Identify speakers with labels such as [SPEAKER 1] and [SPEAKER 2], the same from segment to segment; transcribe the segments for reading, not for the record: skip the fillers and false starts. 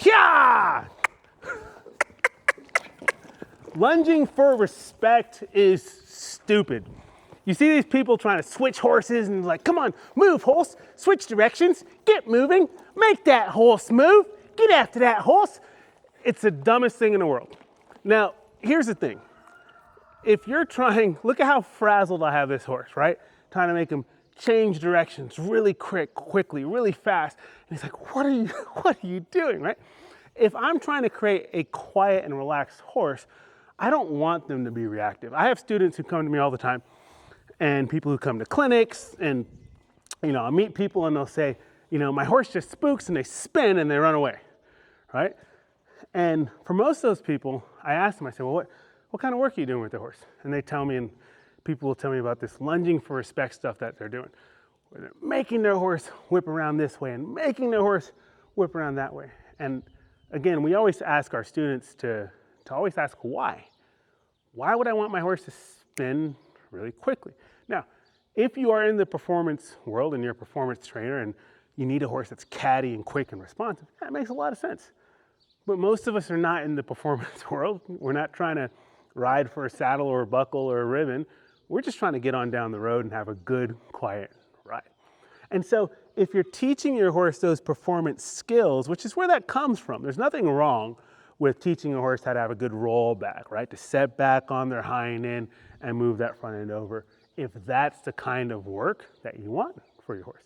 [SPEAKER 1] Yeah! Lunging for respect is stupid. You see these people trying to switch horses and like, come on, move horse, switch directions, get moving, make that horse move, get after that horse. It's the dumbest thing in the world. Now, here's the thing. If you're trying, look at how frazzled I have this horse, right? Trying to make him change directions really quickly, really fast. And he's like, what are you doing, right? If I'm trying to create a quiet and relaxed horse, I don't want them to be reactive. I have students who come to me all the time and people who come to clinics and, I meet people and they'll say, my horse just spooks and they spin and they run away, right? And for most of those people, I ask them, I say, well, what kind of work are you doing with the horse? And they tell me, and people will tell me about this lunging for respect stuff that they're doing, where they're making their horse whip around this way and making their horse whip around that way. And again, we always ask our students to always ask why. Why would I want my horse to spin really quickly? Now, if you are in the performance world and you're a performance trainer and you need a horse that's catty and quick and responsive, that makes a lot of sense. But most of us are not in the performance world. We're not trying to ride for a saddle or a buckle or a ribbon. We're just trying to get on down the road and have a good, quiet ride. And so if you're teaching your horse those performance skills, which is where that comes from, there's nothing wrong with teaching a horse how to have a good roll back, right? To set back on their hind end and move that front end over, if that's the kind of work that you want for your horse.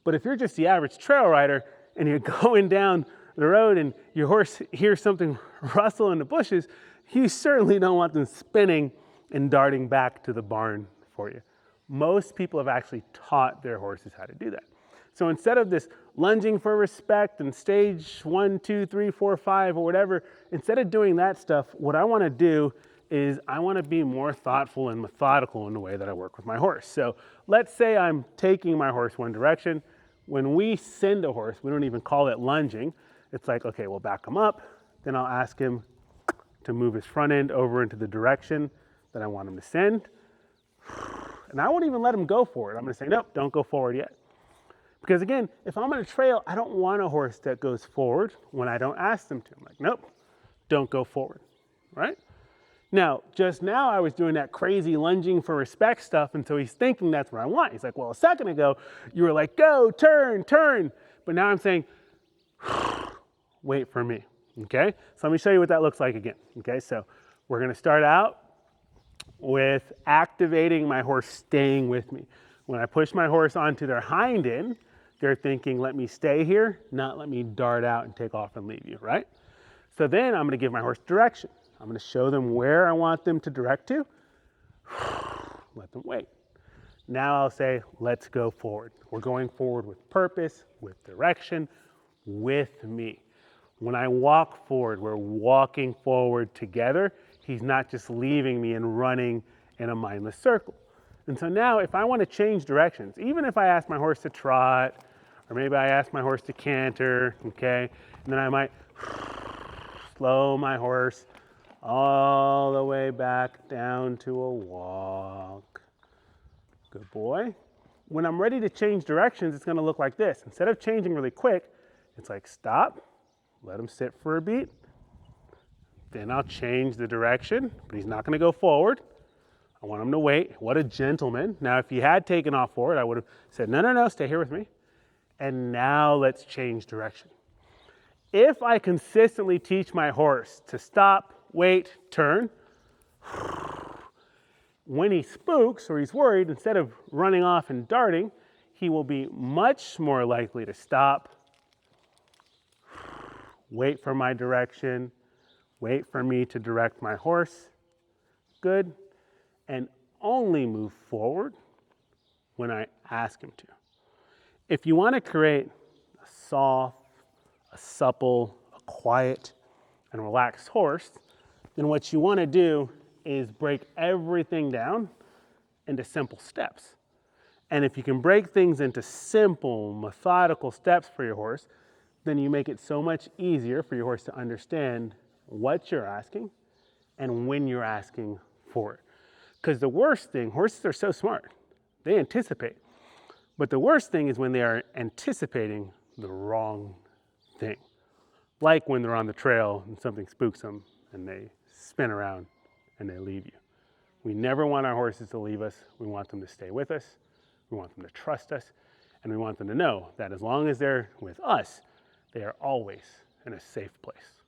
[SPEAKER 1] But if you're just the average trail rider and you're going down the road and your horse hears something rustle in the bushes, you certainly don't want them spinning and darting back to the barn for you. Most people have actually taught their horses how to do that. So instead of this lunging for respect and stage 1, 2, 3, 4, 5 or whatever, instead of doing that stuff, what I want to do is I want to be more thoughtful and methodical in the way that I work with my horse. So let's say I'm taking my horse one direction. When we send a horse, we don't even call it lunging. It's like, okay, we'll back him up. Then I'll ask him to move his front end over into the direction that I want him to send. And I won't even let him go forward. I'm going to say, nope, don't go forward yet. Because again, if I'm on a trail, I don't want a horse that goes forward when I don't ask them to. I'm like, nope, don't go forward, right? Now, just now I was doing that crazy lunging for respect stuff, and so he's thinking that's what I want. He's like, well, a second ago, you were like, go, turn, turn. But now I'm saying, wait for me, okay? So let me show you what that looks like again, okay? So we're gonna start out with activating my horse staying with me. When I push my horse onto their hind end, they're thinking, let me stay here, not let me dart out and take off and leave you, right? So then I'm gonna give my horse direction. I'm gonna show them where I want them to direct to. Let them wait. Now I'll say, let's go forward. We're going forward with purpose, with direction, with me. When I walk forward, we're walking forward together. He's not just leaving me and running in a mindless circle. And so now if I want to change directions, even if I ask my horse to trot, or maybe I ask my horse to canter, okay, and then I might slow my horse all the way back down to a walk. Good boy. When I'm ready to change directions, it's going to look like this. Instead of changing really quick, it's like stop, let him sit for a beat. Then I'll change the direction, but he's not going to go forward. I want him to wait. What a gentleman. Now, if he had taken off forward, I would have said, no, stay here with me. And now let's change direction. If I consistently teach my horse to stop, wait, turn, when he spooks or he's worried, instead of running off and darting, he will be much more likely to stop, wait for my direction, wait for me to direct my horse. Good. And only move forward when I ask him to. If you want to create a soft, a supple, a quiet, and relaxed horse, then what you want to do is break everything down into simple steps. And if you can break things into simple, methodical steps for your horse, then you make it so much easier for your horse to understand what you're asking and when you're asking for it. Because the worst thing, horses are so smart, they anticipate. But the worst thing is when they are anticipating the wrong thing. like when they're on the trail and something spooks them and they spin around and they leave you. We never want our horses to leave us. We want them to stay with us. We want them to trust us. And we want them to know that as long as they're with us, they are always in a safe place.